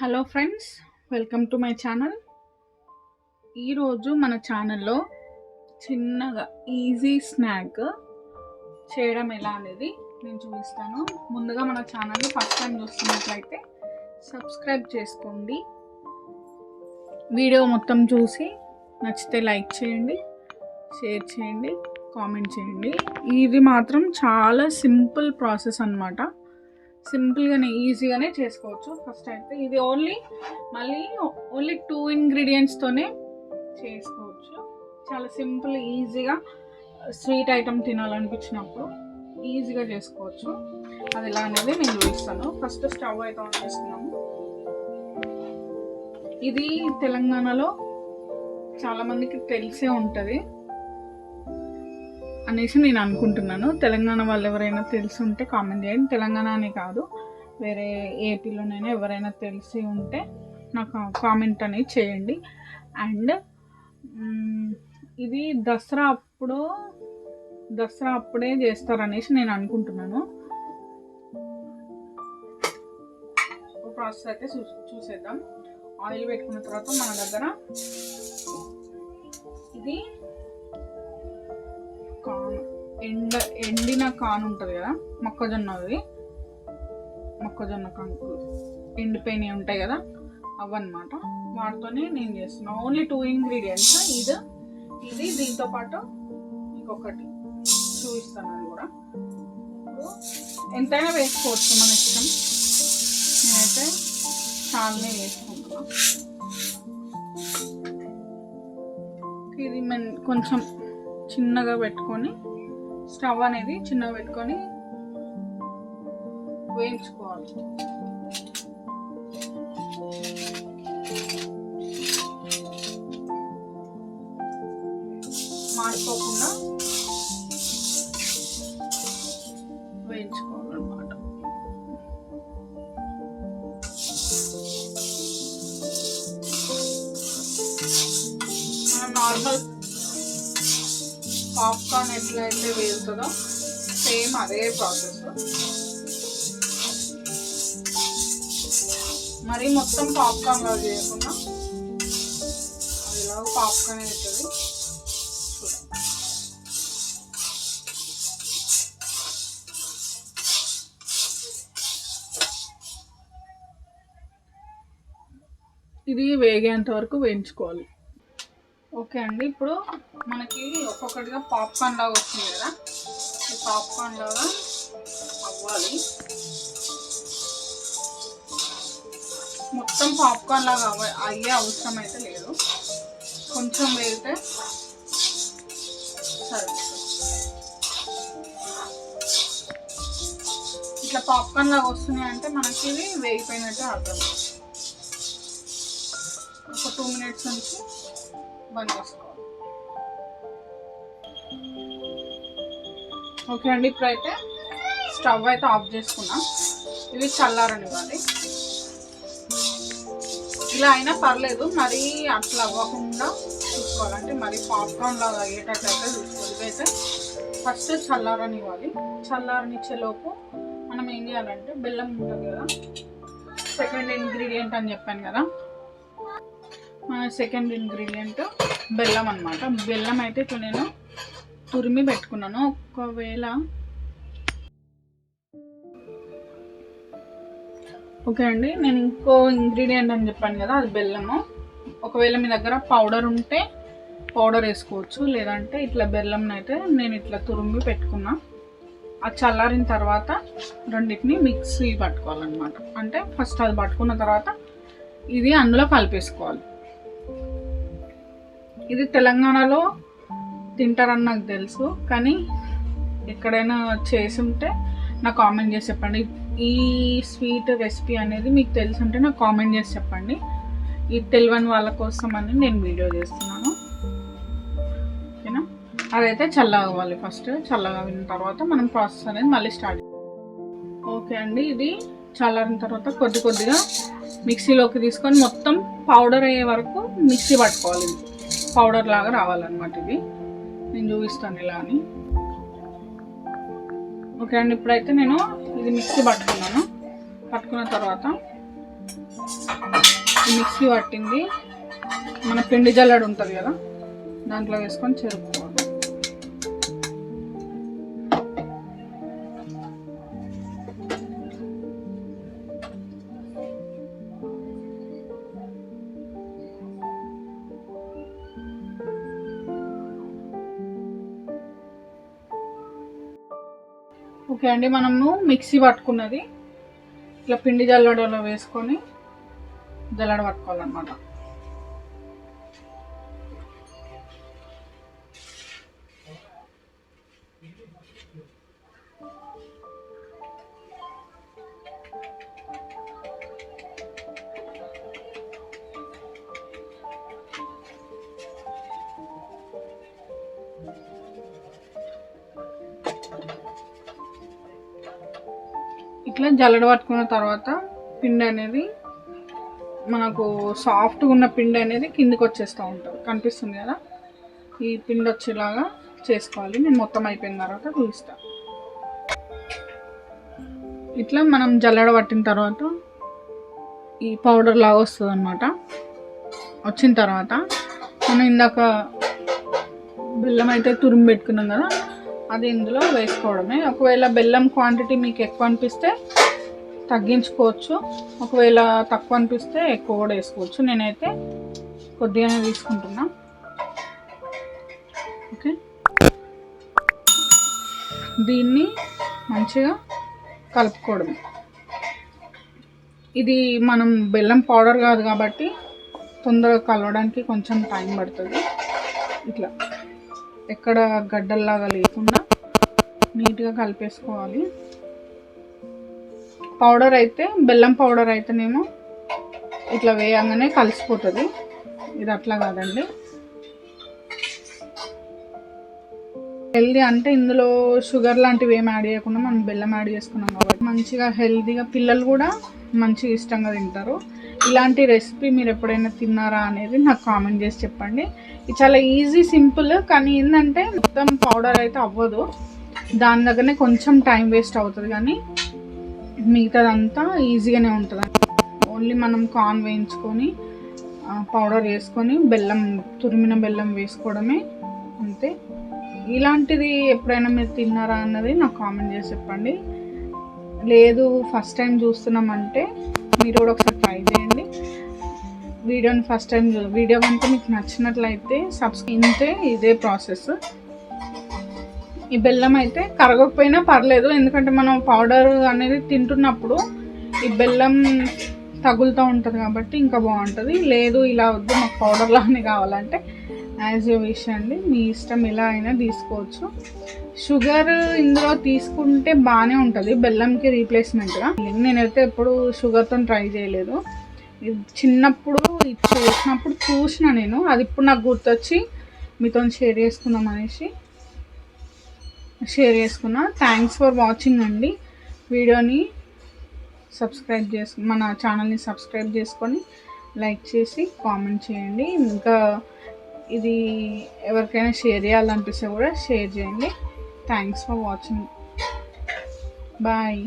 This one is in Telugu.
Hello friends, welcome to my channel. ఈరోజు మన ఛానల్లో చిన్నగా ఈజీ స్నాక్ చేయడం ఎలా అనేది నేను చూపిస్తాను. ముందుగా మన ఛానల్ని ఫస్ట్ టైం చూస్తున్నట్లయితే సబ్స్క్రైబ్ చేసుకోండి. వీడియో మొత్తం చూసి నచ్చితే లైక్ చేయండి, షేర్ చేయండి, కామెంట్ చేయండి. ఇది మాత్రం చాలా సింపుల్ ప్రాసెస్ అన్నమాట. సింపుల్గానే ఈజీగానే చేసుకోవచ్చు. ఫస్ట్ అయితే ఇది ఓన్లీ 2 ఇంగ్రీడియంట్స్తోనే చేసుకోవచ్చు. చాలా సింపుల్, ఈజీగా స్వీట్ ఐటమ్ తినాలనిపించినప్పుడు ఈజీగా చేసుకోవచ్చు. అది ఎలా అనేది నేను చూపిస్తాను. ఫస్ట్ స్టవ్ అయితే ఆన్ చేసుకున్నాము. ఇది తెలంగాణలో చాలామందికి తెలిసే ఉంటుంది అనేసి నేను అనుకుంటున్నాను. తెలంగాణ వాళ్ళు ఎవరైనా తెలిసి ఉంటే కామెంట్ చేయండి. తెలంగాణ అనే కాదు, వేరే ఏపీలోనైనా ఎవరైనా తెలిసి ఉంటే నాకు కామెంట్ అనేది చేయండి. అండ్ ఇది దసరా అప్పుడే చేస్తారనేసి నేను అనుకుంటున్నాను. ప్రాసెస్ అయితే చూసేద్దాం. ఆయిల్ పెట్టుకున్న తర్వాత మన దగ్గర ఇది ఎండిన కాన్ ఉంటుంది కదా, మొక్కజొన్న కంకులు ఎండిపోయినవి ఉంటాయి కదా, అవన్నమాట. వాటితోనే నేను చేస్తున్నాను. Only 2 ingredients. ఇది దీంతో పాటు ఇంకొకటి చూపిస్తాను. అది కూడా ఇప్పుడు ఎంతైనా వేసుకోవచ్చు, మన ఇష్టం. నేనైతే చాలానే వేసుకుంటున్నాను. ఇది కొంచెం చిన్నగా పెట్టుకొని, స్టవ్ అనేది చిన్నగా పెట్టుకొని వేయించుకోవాలి. మాడిపోకుండా వేయించుకోవాలన్నమాట. మనం నార్మల్ పాప్కార్న్ ఎట్లయితే వేస్తుందో సేమ్ అదే ప్రాసెస్. మరి మొత్తం పాప్కార్న్ లాగా చేయకుండా అదిలాగా పాప్కార్న్ అవుతుంది. ఇది వేగేంత వరకు వేయించుకోవాలి. ఓకే అండి, ఇప్పుడు మనకి ఒక్కొక్కటిగా పాప్కార్న్ లాగా వస్తుంది కదా, ఈ పాప్కార్న్ లాగా అవ్వాలి. మొత్తం పాప్కార్న్ లాగా అయ్యే అవసరం అయితే లేదు, కొంచెం వేగితే సరే. ఇట్లా పాప్కార్న్ లాగా వస్తున్నాయి అంటే మనకి ఇది వేగిపోయినట్టే అర్థం. ఒక 2 మినిట్స్ నుంచి బంద్ చేసుకోవాలి. ఓకే అండి, ఇప్పుడైతే స్టవ్ అయితే ఆఫ్ చేసుకున్నాం. ఇవి చల్లారనివ్వాలి. ఇలా అయినా పర్లేదు, మరీ అట్లా అవ్వకుండా చూసుకోవాలంటే మరి పాప్కార్న్ లాగా అయ్యేటట్లయితే చూసుకోవాలి. ఇవైతే ఫస్ట్ చల్లారనివ్వాలి. చల్లారనిచ్చేలోపు మనం ఏం చేయాలంటే బెల్లం ఉంటుంది కదా, సెకండ్ ఇంగ్రీడియంట్ అని చెప్పాను కదా, మన సెకండ్ ఇంగ్రీడియంట్ బెల్లం అన్నమాట. బెల్లం అయితే ఇప్పుడు నేను తురిమి పెట్టుకున్నాను. ఒకవేళ ఓకే అండి, నేను ఇంకో ఇంగ్రీడియంట్ అని చెప్పాను కదా, అది బెల్లము. ఒకవేళ మీ దగ్గర పౌడర్ ఉంటే పౌడర్ వేసుకోవచ్చు, లేదంటే ఇట్లా బెల్లం అయితే నేను ఇట్లా తురిమి పెట్టుకున్నా. అది చల్లారిన తర్వాత రెండింటిని మిక్సీ పట్టుకోవాలన్నమాట. అంటే ఫస్ట్ అది పట్టుకున్న తర్వాత ఇది అందులో కలిపేసుకోవాలి. ఇది తెలంగాణలో తింటారని నాకు తెలుసు, కానీ ఎక్కడైనా చేసి ఉంటే నాకు కామెంట్ చేసి చెప్పండి. ఈ స్వీట్ రెసిపీ అనేది మీకు తెలిసి ఉంటే నాకు కామెంట్ చేసి చెప్పండి. ఇది తెలియని వాళ్ళ కోసం అని నేను వీడియో చేస్తున్నాను. ఓకేనా, అదైతే చల్లగవ్వాలి. ఫస్ట్ చల్లగవిన తర్వాత మనం ప్రాసెస్ అనేది మళ్ళీ స్టార్ట్. ఓకే అండి, ఇది చల్లారిన తర్వాత కొద్దిగా మిక్సీలోకి తీసుకొని మొత్తం పౌడర్ అయ్యే వరకు మిక్సీ పట్టుకోవాలి. ఇది పౌడర్ లాగా రావాలన్నమాట. ఇది నేను చూపిస్తాను ఇలా అని. ఓకే అండి, ఇప్పుడైతే నేను ఇది మిక్సీ పట్టుకున్నాను. పట్టుకున్న తర్వాత మిక్సీ పట్టింది మన పిండి జల్లెడ ఉంటుంది కదా, దాంట్లో వేసుకొని చెరుపుకోవాలి. ఓకే అండి, మనము మిక్సీ పట్టుకున్నది ఇట్లా పిండి జల్లెడలో వేసుకొని జల్లెడ పట్టుకోవాలన్నమాట. ఇట్లా జల్లెడ పట్టుకున్న తర్వాత పిండి అనేది మనకు సాఫ్ట్గా ఉన్న పిండి అనేది కిందికి వచ్చేస్తూ ఉంటుంది, కనిపిస్తుంది కదా. ఈ పిండి వచ్చేలాగా చేసుకోవాలి. నేను మొత్తం అయిపోయిన తర్వాత చూపిస్తాను. ఇట్లా మనం జల్లెడ పట్టిన తర్వాత ఈ పౌడర్ లాగా వస్తుంది అన్నమాట. వచ్చిన తర్వాత మనం ఇందాక బెల్లం అయితే తురిమి పెట్టుకున్నాం కదా, అది ఇందులో వేసుకోవడమే. ఒకవేళ బెల్లం క్వాంటిటీ మీకు ఎక్కువ అనిపిస్తే తగ్గించుకోవచ్చు, ఒకవేళ తక్కువ అనిపిస్తే ఎక్కువ కూడా వేసుకోవచ్చు. నేనైతే కొద్దిగానే తీసుకుంటున్నా. ఓకే, దీన్ని మంచిగా కలుపుకోవడం. ఇది మనం బెల్లం పౌడర్ కాదు కాబట్టి తొందరగా కలవడానికి కొంచెం టైం పడుతుంది. ఇట్లా ఎక్కడ గడ్డల్లాగా లేకుండా నీట్గా కలిపేసుకోవాలి. పౌడర్ అయితే బెల్లం పౌడర్ అయితేనేమో ఇట్లా వేయంగానే కలిసిపోతుంది, ఇది అట్లా కాదండి. హెల్దీ అంటే ఇందులో షుగర్ లాంటివి ఏమి యాడ్ చేయకుండా మనం బెల్లం యాడ్ చేసుకున్నాం కాబట్టి మంచిగా హెల్దీగా పిల్లలు కూడా మంచిగా ఇష్టంగా తింటారు. ఇలాంటి రెసిపీ మీరు ఎప్పుడైనా తిన్నారా అనేది నాకు కామెంట్ చేసి చెప్పండి. ఇది చాలా ఈజీ, సింపుల్. కానీ ఏంటంటే మొత్తం పౌడర్ అయితే అవ్వదు, దాని దగ్గరనే కొంచెం టైం వేస్ట్ అవుతుంది. కానీ మిగతాదంతా ఈజీగానే ఉంటుంది. ఓన్లీ మనం కార్న్ వేయించుకొని పౌడర్ వేసుకొని బెల్లం, తురిమిన బెల్లం వేసుకోవడమే, అంతే. ఇలాంటిది ఎప్పుడైనా మీరు తిన్నారా అన్నది నాకు కామెంట్ చేసి చెప్పండి. లేదు ఫస్ట్ టైం చూస్తున్నామంటే మీరు కూడా ఒకసారి ట్రై చేయండి. వీడియోని ఫస్ట్ టైం వీడియో కనుక మీకు నచ్చినట్లయితే ఇంతే, ఇదే ప్రాసెస్. ఈ బెల్లం అయితే కరగకపోయినా పర్లేదు, ఎందుకంటే మనం పౌడర్ అనేది తింటున్నప్పుడు ఈ బెల్లం తగులుతూ ఉంటుంది కాబట్టి ఇంకా బాగుంటుంది. లేదు ఇలా వద్దు మాకు పౌడర్ లానే కావాలంటే యాజ్ యూ విష్ అండి, మీ ఇష్టం, ఎలా అయినా తీసుకోవచ్చు. షుగర్ ఇందులో తీసుకుంటే బాగానే ఉంటుంది బెల్లంకి రీప్లేస్మెంట్గా. నేనైతే ఎప్పుడు షుగర్తో ట్రై చేయలేదు. చిన్నప్పుడు ఇది చేసినప్పుడు చూసిన నేను, అది ఇప్పుడు నాకు గుర్తొచ్చి మీతో షేర్ చేసుకుందాం అనేసి షేర్ చేసుకున్నా. థ్యాంక్స్ ఫర్ వాచింగ్ అండి. వీడియోని మన ఛానల్ని సబ్స్క్రైబ్ చేసుకొని లైక్ చేసి కామెంట్ చేయండి. ఇంకా ఇది ఎవరికైనా షేర్ చేయాలనిపిస్తే కూడా షేర్ చేయండి. Thanks for watching. బాయ్.